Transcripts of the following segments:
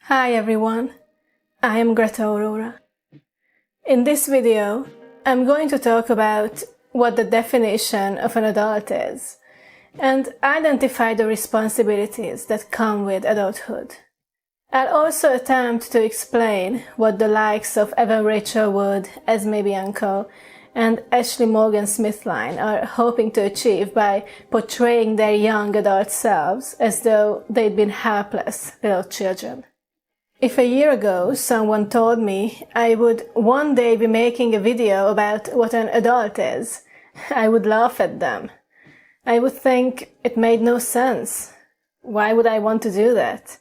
Hi everyone, I am Greta Aurora. In this video, I'm going to talk about what the definition of an adult is and identify the responsibilities that come with adulthood. I'll also attempt to explain what the likes of Evan Rachel Wood, Esme Bianco, and Ashley Morgan Smithline are hoping to achieve by portraying their young adult selves as though they'd been helpless little children. If a year ago someone told me I would one day be making a video about what an adult is, I would laugh at them. I would think it made no sense. Why would I want to do that?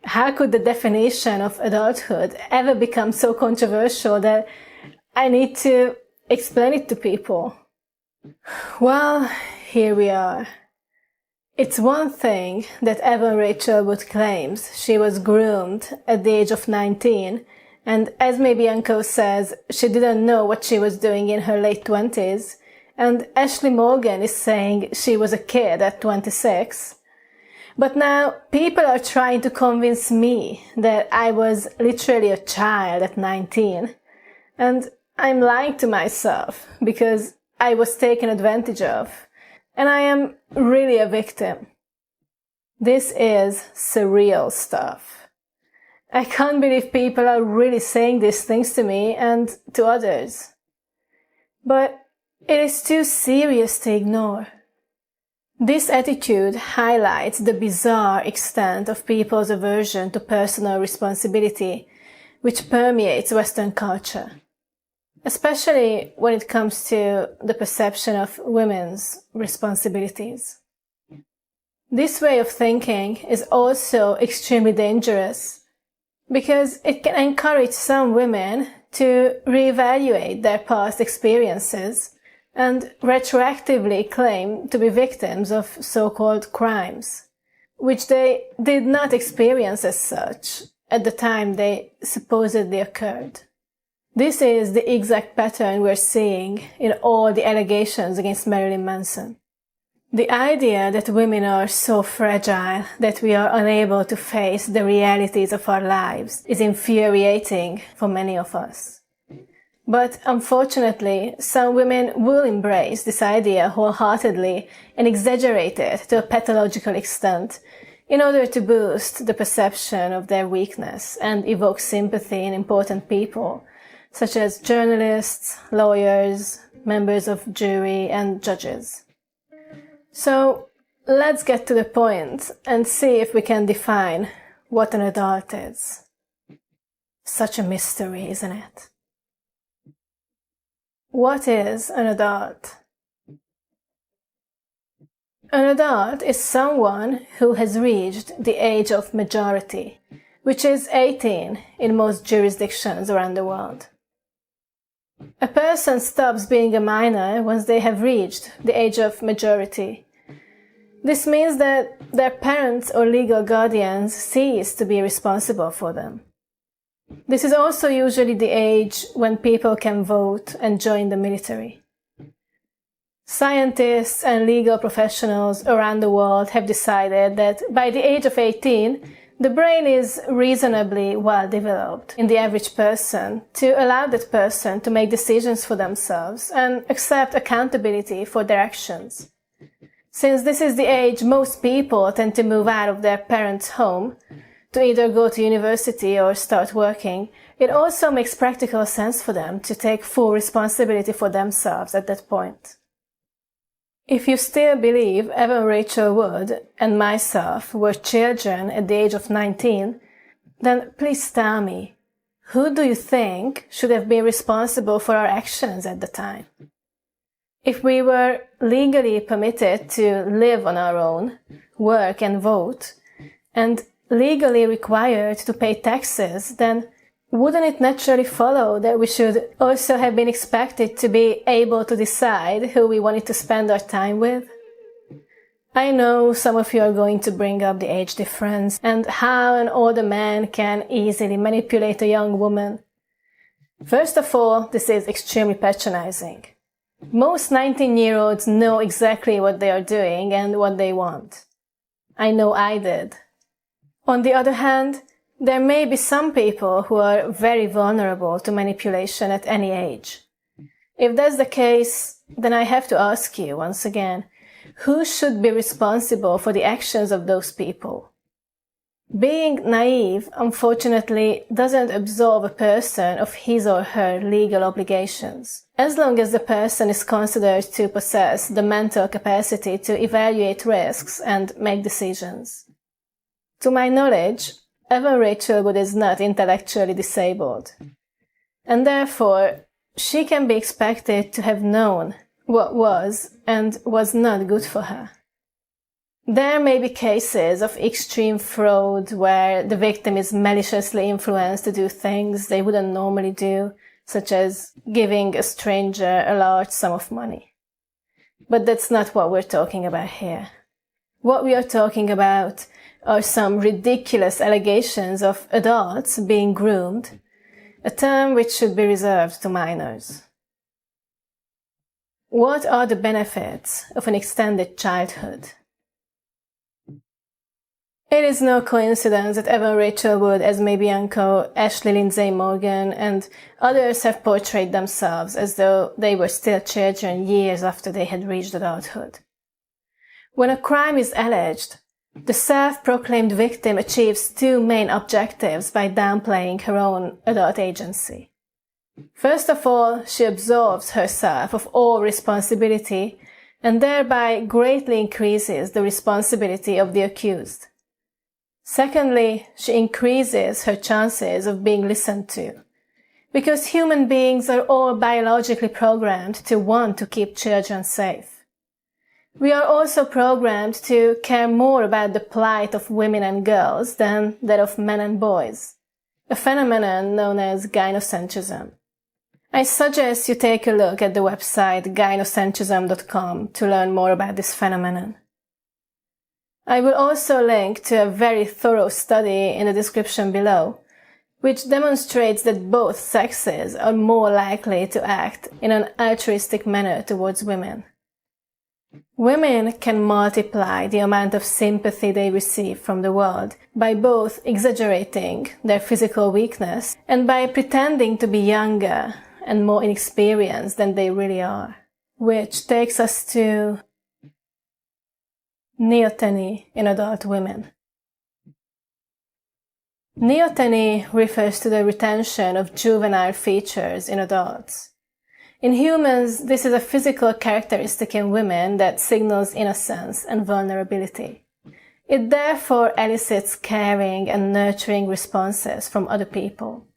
How could the definition of adulthood ever become so controversial that I need to explain it to people? Well, here we are. It's one thing that Evan Rachel Wood claims she was groomed at the age of 19, and Esme Bianco says she didn't know what she was doing in her late 20s, and Ashley Morgan is saying she was a kid at 26. But now people are trying to convince me that I was literally a child at 19, and I'm lying to myself because I was taken advantage of. And I am really a victim. This is surreal stuff. I can't believe people are really saying these things to me and to others. But it is too serious to ignore. This attitude highlights the bizarre extent of people's aversion to personal responsibility, which permeates Western culture, especially when it comes to the perception of women's responsibilities. This way of thinking is also extremely dangerous because it can encourage some women to reevaluate their past experiences and retroactively claim to be victims of so-called crimes, which they did not experience as such at the time they supposedly occurred. This is the exact pattern we're seeing in all the allegations against Marilyn Manson. The idea that women are so fragile that we are unable to face the realities of our lives is infuriating for many of us. But unfortunately, some women will embrace this idea wholeheartedly and exaggerate it to a pathological extent in order to boost the perception of their weakness and evoke sympathy in important people, such as journalists, lawyers, members of jury, and judges. So let's get to the point and see if we can define what an adult is. Such a mystery, isn't it? What is an adult? An adult is someone who has reached the age of majority, which is 18 in most jurisdictions around the world. A person stops being a minor once they have reached the age of majority. This means that their parents or legal guardians cease to be responsible for them. This is also usually the age when people can vote and join the military. Scientists and legal professionals around the world have decided that by the age of 18, the brain is reasonably well developed in the average person to allow that person to make decisions for themselves and accept accountability for their actions. Since this is the age most people tend to move out of their parents' home to either go to university or start working, it also makes practical sense for them to take full responsibility for themselves at that point. If you still believe Evan Rachel Wood and myself were children at the age of 19, then please tell me, who do you think should have been responsible for our actions at the time? If we were legally permitted to live on our own, work and vote, and legally required to pay taxes, then wouldn't it naturally follow that we should also have been expected to be able to decide who we wanted to spend our time with? I know some of you are going to bring up the age difference and how an older man can easily manipulate a young woman. First of all, this is extremely patronizing. Most 19-year-olds know exactly what they are doing and what they want. I know I did. On the other hand, There may be some people who are very vulnerable to manipulation at any age. If that's the case, then I have to ask you once again, who should be responsible for the actions of those people? Being naive, unfortunately, doesn't absolve a person of his or her legal obligations, as long as the person is considered to possess the mental capacity to evaluate risks and make decisions. To my knowledge, Evan Rachel Wood is not intellectually disabled, and therefore she can be expected to have known what was and was not good for her. There may be cases of extreme fraud where the victim is maliciously influenced to do things they wouldn't normally do, such as giving a stranger a large sum of money. But that's not what we're talking about here. What we are talking about are some ridiculous allegations of adults being groomed, a term which should be reserved to minors. What are the benefits of an extended childhood? It is no coincidence that Evan Rachel Wood, Esme Bianco, Ashley Lindsay Morgan, and others have portrayed themselves as though they were still children years after they had reached adulthood. When a crime is alleged, the self-proclaimed victim achieves two main objectives by downplaying her own adult agency. First of all, she absolves herself of all responsibility and thereby greatly increases the responsibility of the accused. Secondly, she increases her chances of being listened to, because human beings are all biologically programmed to want to keep children safe. We are also programmed to care more about the plight of women and girls than that of men and boys, a phenomenon known as gynocentrism. I suggest you take a look at the website gynocentrism.com to learn more about this phenomenon. I will also link to a very thorough study in the description below, which demonstrates that both sexes are more likely to act in an altruistic manner towards women. Women can multiply the amount of sympathy they receive from the world by both exaggerating their physical weakness and by pretending to be younger and more inexperienced than they really are. Which takes us to neoteny in adult women. Neoteny refers to the retention of juvenile features in adults. In humans, this is a physical characteristic in women that signals innocence and vulnerability. It therefore elicits caring and nurturing responses from other people.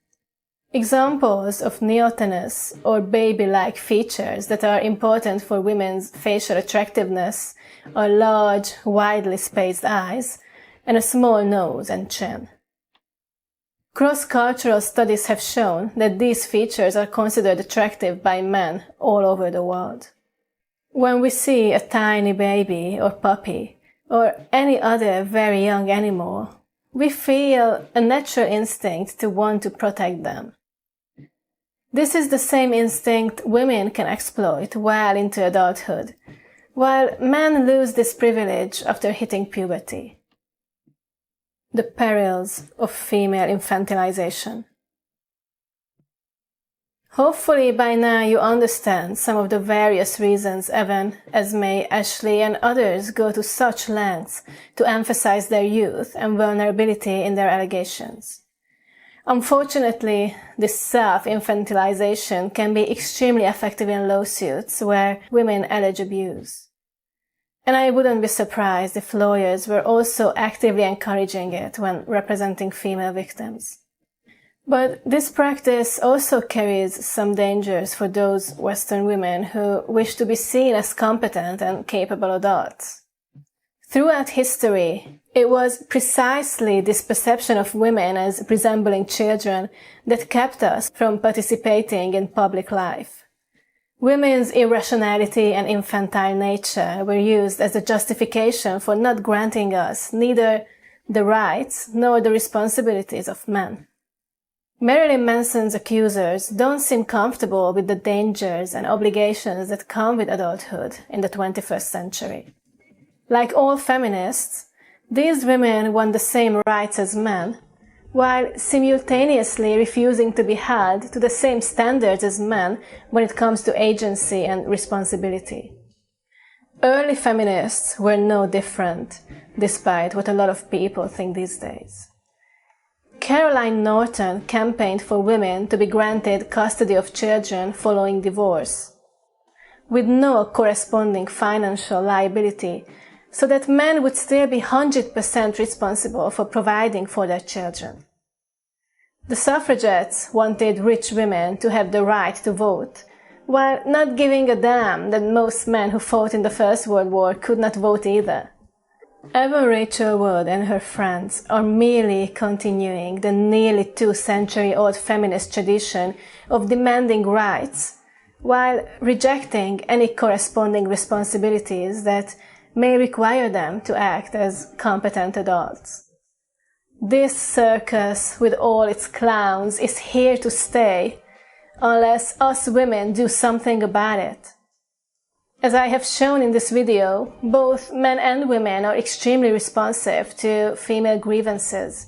Examples of neotenous or baby-like features that are important for women's facial attractiveness are large, widely spaced eyes and a small nose and chin. Cross-cultural studies have shown that these features are considered attractive by men all over the world. When we see a tiny baby or puppy or any other very young animal, we feel a natural instinct to want to protect them. This is the same instinct women can exploit well into adulthood, while men lose this privilege after hitting puberty. The perils of female infantilization. Hopefully by now you understand some of the various reasons Evan, Esme, Ashley and others go to such lengths to emphasize their youth and vulnerability in their allegations. Unfortunately, this self-infantilization can be extremely effective in lawsuits where women allege abuse. And I wouldn't be surprised if lawyers were also actively encouraging it when representing female victims. But this practice also carries some dangers for those Western women who wish to be seen as competent and capable adults. Throughout history, it was precisely this perception of women as resembling children that kept us from participating in public life. Women's irrationality and infantile nature were used as a justification for not granting us neither the rights nor the responsibilities of men. Marilyn Manson's accusers don't seem comfortable with the dangers and obligations that come with adulthood in the 21st century. Like all feminists, these women want the same rights as men, while simultaneously refusing to be held to the same standards as men when it comes to agency and responsibility. Early feminists were no different, despite what a lot of people think these days. Caroline Norton campaigned for women to be granted custody of children following divorce, with no corresponding financial liability, so that men would still be 100% responsible for providing for their children. The suffragettes wanted rich women to have the right to vote, while not giving a damn that most men who fought in the First World War could not vote either. Ever Rachel Wood and her friends are merely continuing the nearly 2-century-old feminist tradition of demanding rights, while rejecting any corresponding responsibilities that may require them to act as competent adults. This circus with all its clowns is here to stay, unless us women do something about it. As I have shown in this video, both men and women are extremely responsive to female grievances.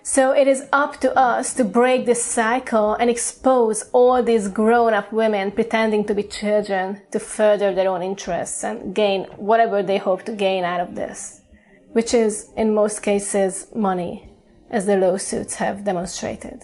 So it is up to us to break this cycle and expose all these grown-up women pretending to be children to further their own interests and gain whatever they hope to gain out of this, which is, in most cases, money, as the lawsuits have demonstrated.